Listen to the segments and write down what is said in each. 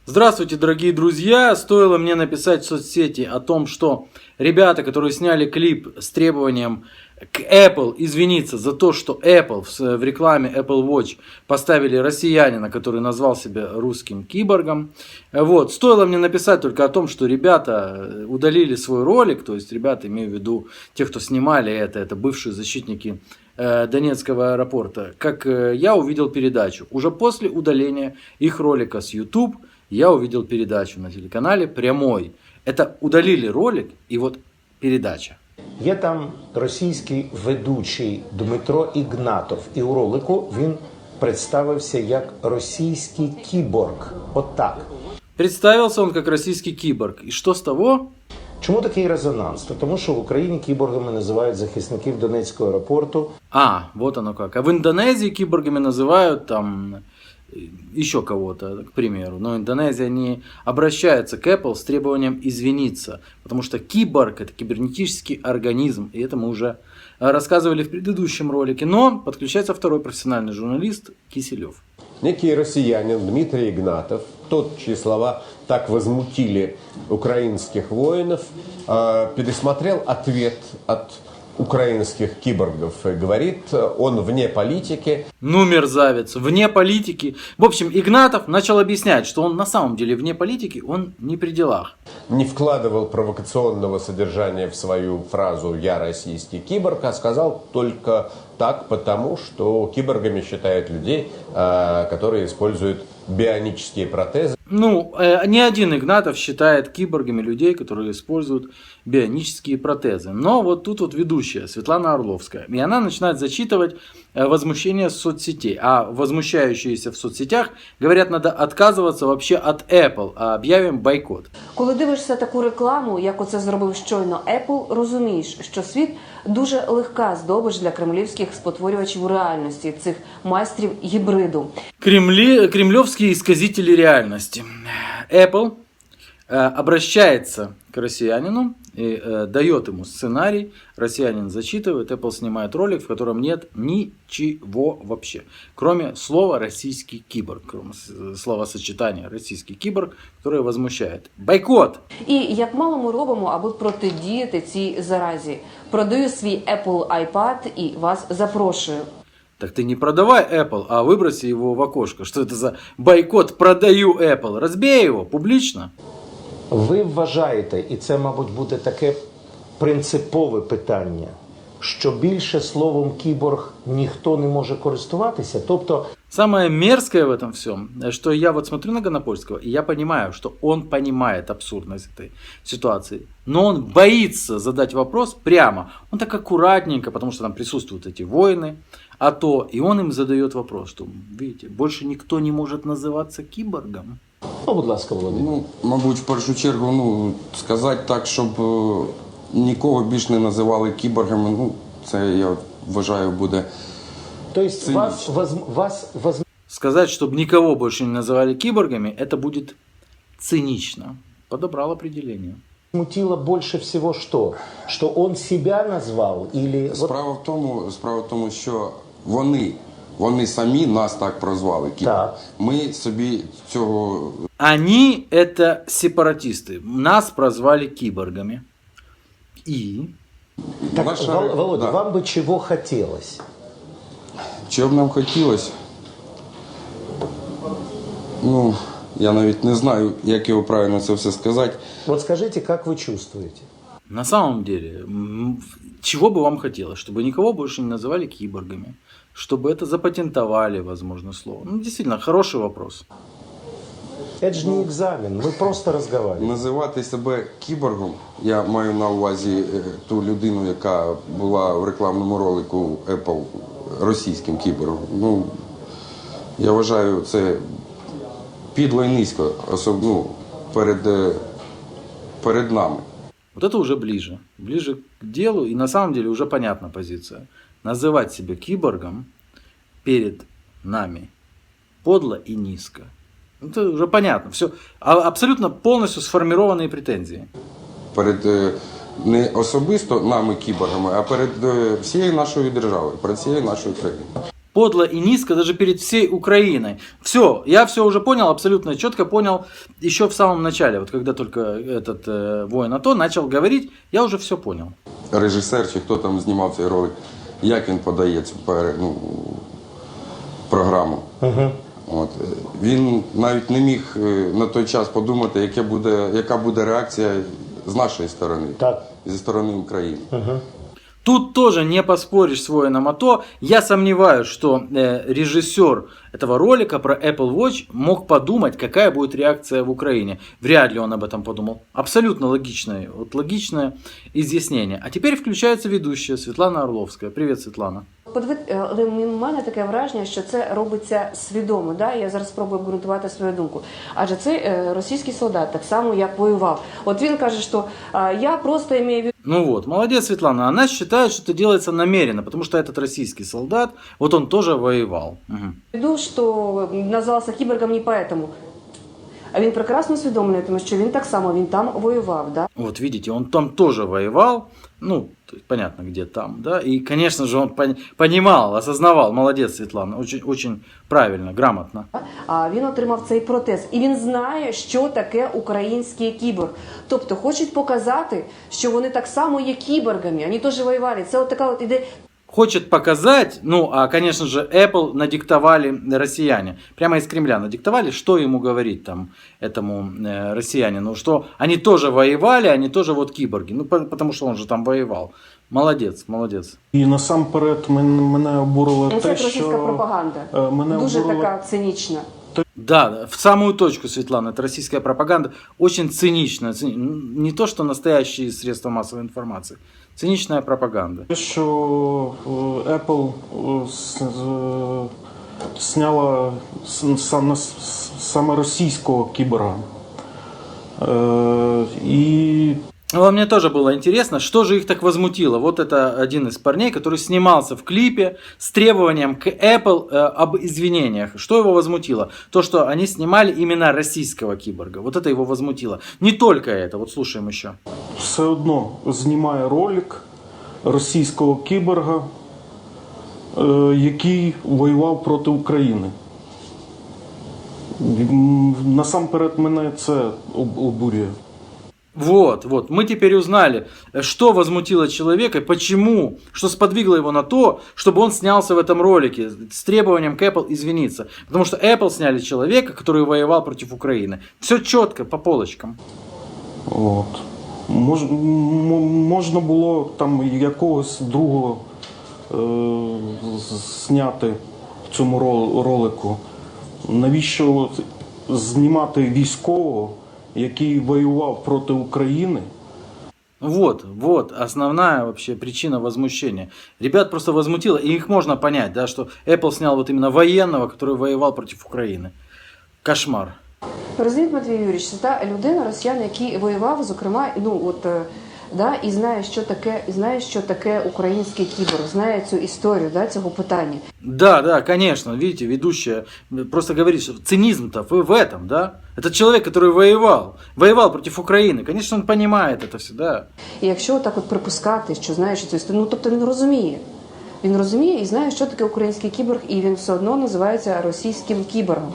Здравствуйте, дорогие друзья! Стоило мне написать в соцсети о том, что ребята, которые сняли клип с требованием к Apple извиниться за то, что Apple в рекламе Apple Watch поставили россиянина, который назвал себя русским киборгом. Вот. Стоило мне написать только о том, что ребята удалили свой ролик, то есть ребята, имею в виду те, кто снимали это бывшие защитники Донецкого аэропорта, как я увидел передачу. Уже после удаления их ролика с YouTube я увидел передачу на телеканале «Прямой». Это удалили ролик и вот передача. Є там російський ведучий Дмитро Ігнатов, і у ролику він представився як російський кіборг. От так. Представился он как российский киборг. И что с того? Чому такий резонанс? Тому що в Україні кіборгами називають захисників Донецького аеропорту. Вот оно как. А в Индонезии киборгами называют там еще кого-то, к примеру. Но Индонезия не обращается к Apple с требованием извиниться. Потому что киборг — это кибернетический организм. И это мы уже рассказывали в предыдущем ролике. Но подключается второй профессиональный журналист Киселев. Некий россиянин Дмитрий Игнатов, тот, чьи слова так возмутили украинских воинов, пересмотрел ответ от украинских киборгов и говорит, он вне политики. Ну, мерзавец, вне политики. В общем, Игнатов начал объяснять, что он на самом деле вне политики, он не при делах. Не вкладывал провокационного содержания в свою фразу «я российский киборг», а сказал только так, потому что киборгами считают людей, которые используют бионические протезы. Ну, ни один Игнатов считает киборгами людей, которые используют бионические протезы. Но вот тут вот ведущая Светлана Орловская. И она начинает зачитывать возмущение соцсетей. А возмущающиеся в соцсетях говорят, надо отказываться вообще от Apple, а объявим бойкот. Коли дивишся таку рекламу, як оце зробив щойно Apple, розумієш, що світ дуже легка здобич для кремлівських спотворювачів реальності, цих майстрів гібриду. Кремлевские исказители реальности. Apple обращается к россиянину и дает ему сценарий. Россиянин зачитывает, Apple снимает ролик, в котором нет ничего вообще. Кроме слова «российский киборг», кроме словосочетания «российский киборг», которое возмущает. Бойкот! І як мало ми робимо, аби протидіяти цій заразі. Продаю свій Apple iPad і вас запрошую. Так ты не продавай Apple, а выброси его в окошко. Что это за бойкот «продаю Apple»? Разбей его публично. Ви вважаєте, і це, мабуть, буде таке принципове питання, що більше словом кіборг ніхто не може користуватися? Тобто... Самое мерзкое в этом всем, что я вот смотрю на Гонопольского, и я понимаю, что он понимает абсурдность этой ситуации, но он боится задать вопрос прямо. Он так аккуратненько, потому что там присутствуют эти воины, и он им задает вопрос, что, видите, больше никто не может называться киборгом. Ну, будь ласка, Володимир. Мабуть, в першу чергу, сказати так, щоб нікого більш не називали кіборгами, це, я вважаю, буде Тобто Сказать, чтобы никого больше не называли киборгами, это будет цинично. Подобрал определение. Смутило больше всего что? Что он себя назвал? Или... Справа в тому, що вони самі нас так прозвали. Так. Ми собі цього... Они это сепаратисты. Нас прозвали киборгами. И? Так, Володя, вам бы чего хотелось? Чого б нам хотілося? Я навіть не знаю, як його правильно це все сказати. Вот скажите, как вы чувствуете? На самом деле, чего бы вам хотелось? Чтобы никого больше не называли киборгами. Чтобы это запатентовали, возможно, слово. Действительно, хороший вопрос. Это же не экзамен, мы просто разговариваем. Називати себе кіборгом, я маю на увазі ту людину, яка була в рекламному ролику Apple російським кіборгом. Я вважаю, це підло і низько, особливо перед нами. Вот это уже ближе к делу, и на самом деле уже понятна позиция. Называть себя киборгом перед нами подло и низко. Это уже понятно. Все абсолютно полностью сформированные претензии. Перед не особисто нами кіборгами, а перед всією нашою державою, перед всією нашою країною. подло и низко даже перед всей Украиной. Все, я все уже понял, абсолютно четко понял еще в самом начале, вот когда только этот воин АТО начал говорить, я уже все понял. Режисер чи хто там знімав цей ролик, як він подає цю програму. От. Він навіть не міг на той час подумати, яка буде реакція з нашої сторони, Так. зі сторони України. Тут тоже не поспоришь с воином АТО. Я сомневаюсь, что режиссер этого ролика про Apple Watch мог подумать, какая будет реакция в Украине. Вряд ли он об этом подумал. Абсолютно логичное изъяснение. А теперь включается ведущая Светлана Орловская. Привет, Светлана. У мене таке враження, що це робиться свідомо. Да? Я зараз спробую обґрунтувати свою думку. Адже це російський солдат, так само як воював. От він каже, що я просто имею в виду. Ну вот, молодец, Светлана. Она считает, что это делается намеренно, потому что этот российский солдат, вот он тоже воевал. Угу. Що назвався кіборгом не поэтому. А він прекрасно усвідомлює, тому що він так само, він там воював. Да? Вот видите, он там тоже воевал, ну, то есть понятно, где там, да, и, конечно же, он понимал, осознавал, молодец, Светлана, очень, очень правильно, грамотно. А він отримав цей протез, і він знає, що таке український кіборг. Тобто, хочуть показати, що вони так само є кіборгами, вони теж воювали. Це от така от іде. Хочет показать, ну, а, конечно же, Apple надиктовали россияне, прямо из Кремля надиктовали, что ему говорить там, этому россиянину, что они тоже воевали, они тоже вот киборги, ну, потому что он же там воевал. Молодець, молодець. І насамперед мене обурило Це те, російська що... пропаганда, мене дуже обурило... така цинічна. Да, в самую точку, Светлана, это российская пропаганда, очень циничная, не то, что настоящие средства массовой информации, циничная пропаганда. Те, що Apple сняла саме російського кіборга. И... Ну, мне тоже было интересно, что же их так возмутило. Вот это один из парней, который снимался в клипе с требованием к Apple об извинениях. Что его возмутило? То, что они снимали именно российского киборга. Вот это его возмутило. Не только это. Вот слушаем еще. Все одно знімає ролик російського кіборга, який воював проти України. Насамперед мене це обурює. Вот, мы теперь узнали, что возмутило человека, почему, что сподвигло его на то, чтобы он снялся в этом ролике с требованием к Apple извиниться. Потому что Apple сняли человека, который воевал против Украины. Все четко, по полочкам. От. Можна було там якогось другого зняти в цьому ролику. Навіщо знімати військового, який воював проти України? Вот основная вообще причина возмущения. Ребят просто возмутило, и их можно понять, да, что Apple снял вот именно военного, который воевал против Украины. Кошмар. Розумієте, Матвій Юрійович, це та людина, росіян, який воював, зокрема, ну от, да, і знає, що таке український кіборг, знає цю історію, да, цього питання. Да, конечно, видите, ведущая просто говорит, что цинизм-то в этом, да? Это человек, который воевал против Украины, конечно, он понимает это все, да. І якщо так от припускати, що знає, що цю історію, ну, тобто він розуміє і знає, що таке український кіборг, і він все одно називається російським кіборгом.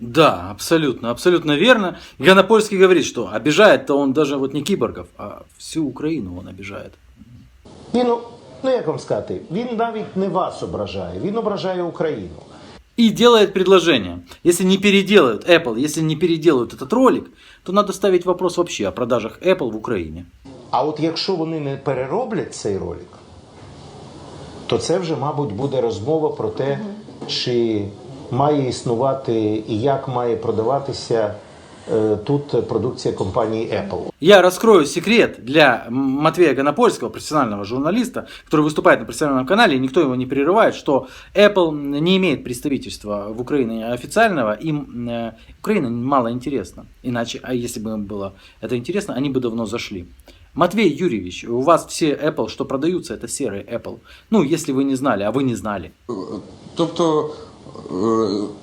Да, абсолютно верно. Ганапольский говорит, что обижает-то он даже вот не киборгов, а всю Украину он обижает. Ну як вам сказати, він навіть не вас ображає, він ображає Україну. И делает предложение. Если не переделают Apple, если не переделают этот ролик, то надо ставить вопрос вообще о продажах Apple в Україні. А от якщо вони не перероблять цей ролик, то це вже, мабуть, буде розмова про те, чи має існувати і як має продаватися тут продукция компании Apple. Я раскрою секрет для Матвея Ганапольского, профессионального журналиста, который выступает на профессиональном канале, и никто его не прерывает, что Apple не имеет представительства в Украине официального, им Украина мало интересна. Иначе, а если бы им было это интересно, они бы давно зашли. Матвей Юрьевич, у вас все Apple, что продаются, это серые Apple. Ну, если вы не знали, а ви не знали. Тобто,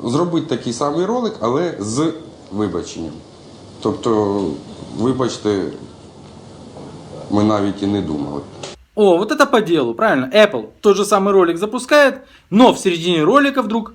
зробити такий самий ролик, але з вибаченням. Тобто, вибачте, ми навіть і не думали. О, вот это по делу, правильно? Apple тот же самый ролик запускает, но в середине ролика вдруг...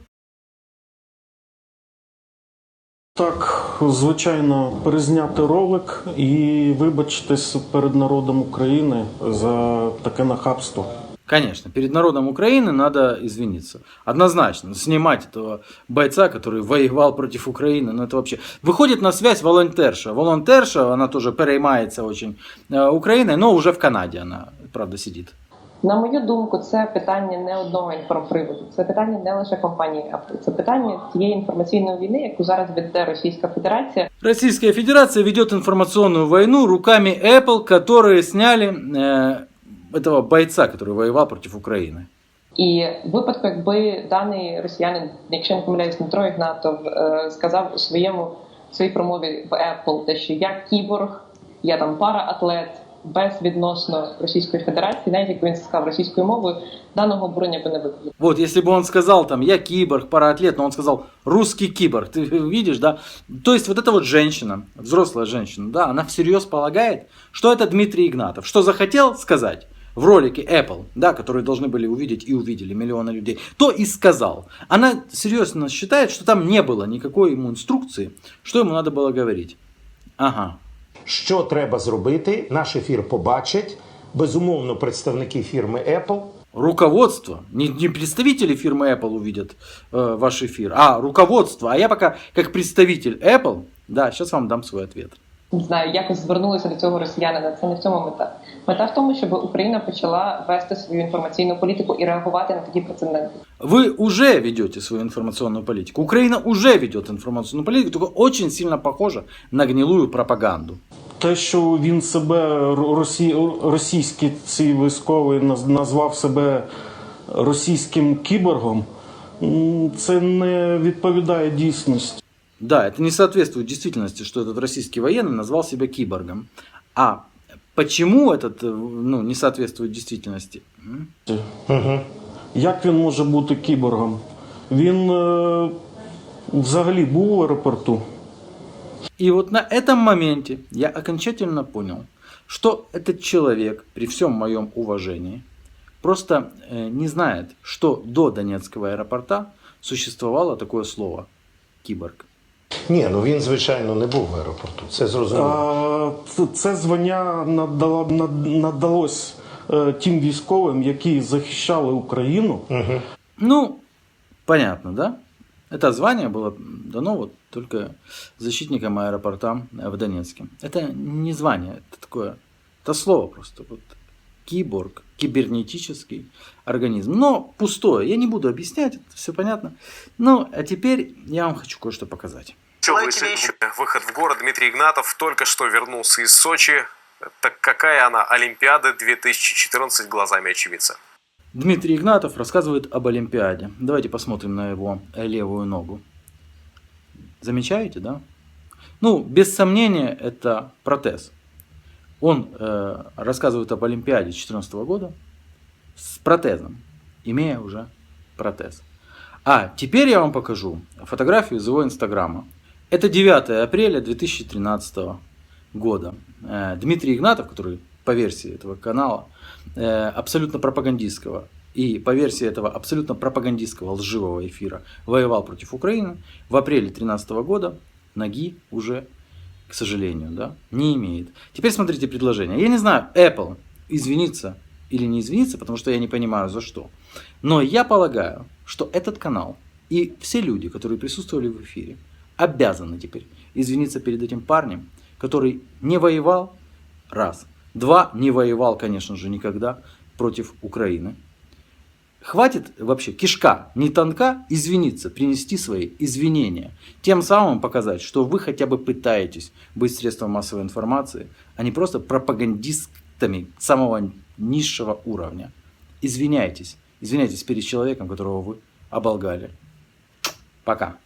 Так, звичайно, перезняти ролик і вибачитись перед народом України за таке нахабство. Конечно, перед народом Украины надо извиниться. Однозначно, снимать этого бойца, который воевал против Украины, ну это вообще... Выходит на связь волонтерша. Волонтерша, она тоже переймается очень Украиной, но уже в Канаде она, правда, сидит. На мою думку, це питання не одного інформприводу. Це питання не лише компанії Apple. Це питання тієї інформаційної війни, яку зараз веде Російська Федерація. Российская Федерация ведет информационную войну руками Apple, которые сняли этого бойца, который воевал против Украины. І в випадку, якби даний росіянин, якщо не помиляюсь, Дмитро Ігнатов, сказав у своїй промові в Apple, те, що я кіборг, я там параатлет, безвідносно Російської Федерації, навіть якби він сказав російською мовою, даного обурення би не викликало. Вот, если бы он сказал там, я киборг, параатлет, но он сказал, русский киборг, ты видишь, да? То есть вот эта вот женщина, взрослая женщина, да, она всерьез полагает, что это Дмитрий Игнатов, что захотел сказать в ролике Apple, да, который должны были увидеть и увидели миллионы людей, то и сказал. Она серьезно считает, что там не было никакой ему инструкции, что ему надо было говорить. Ага. Що треба зробити? Наш ефір побачать. Безумовно, представники фірми Apple. Руководство, не представители фирмы Apple увидят ваш эфир, а руководство. А я пока как представитель Apple, да, сейчас вам дам свой ответ. Не знаю, якось звернулися до цього росіянина. Це не в цьому мета. Мета в тому, щоб Україна почала вести свою інформаційну політику і реагувати на такі прецеденти. Вы уже ведете свою информационную политику. Украина уже ведет информационную политику, только очень сильно похожа на гнилую пропаганду. Те, що він себе, російський цей військовий назвав себе російським кіборгом, це не відповідає дійсності. Да, это не соответствует действительности, что этот российский военный назвал себя киборгом. А почему этот не соответствует действительности? Як він може бути кіборгом? Він взагалі був в аеропорту. И вот на этом моменте я окончательно понял, что этот человек, при всем моем уважении, просто не знает, что до Донецкого аэропорта существовало такое слово «киборг». Ні, ну він, звичайно, не був в аеропорту. Це зрозуміло. Це звання надалось тим військовим, які захищали Україну. Ну, понятно, да? Это звание было дано вот только защитникам аэропорта в Донецке. Это не звание, это такое, это слово просто. Вот. Киборг, кибернетический организм. Но пустое. Я не буду объяснять, это все понятно. Ну, а теперь я вам хочу кое-что показать. Выход в город. Дмитрий Игнатов только что вернулся из Сочи. Так какая она Олимпиада 2014 глазами очевидца? Дмитрий Игнатов рассказывает об Олимпиаде. Давайте посмотрим на его левую ногу. Замечаете, да? Ну, без сомнения, это протез. Он рассказывает об Олимпиаде 2014 года с протезом, имея уже протез. А теперь я вам покажу фотографию из его инстаграма. Это 9 апреля 2013 года. Дмитрий Игнатов, который по версии этого канала, абсолютно пропагандистского, и по версии этого абсолютно пропагандистского лживого эфира воевал против Украины, в апреле 2013 года ноги уже, к сожалению, да, не имеет. Теперь смотрите предложение. Я не знаю, Apple извинится или не извинится, потому что я не понимаю за что. Но я полагаю, что этот канал и все люди, которые присутствовали в эфире, обязаны теперь извиниться перед этим парнем, который не воевал, раз. Два, не воевал, конечно же, никогда против Украины. Хватит вообще, кишка не тонка, извиниться, принести свои извинения. Тем самым показать, что вы хотя бы пытаетесь быть средством массовой информации, а не просто пропагандистами самого низшего уровня. Извиняйтесь. Извиняйтесь перед человеком, которого вы оболгали. Пока.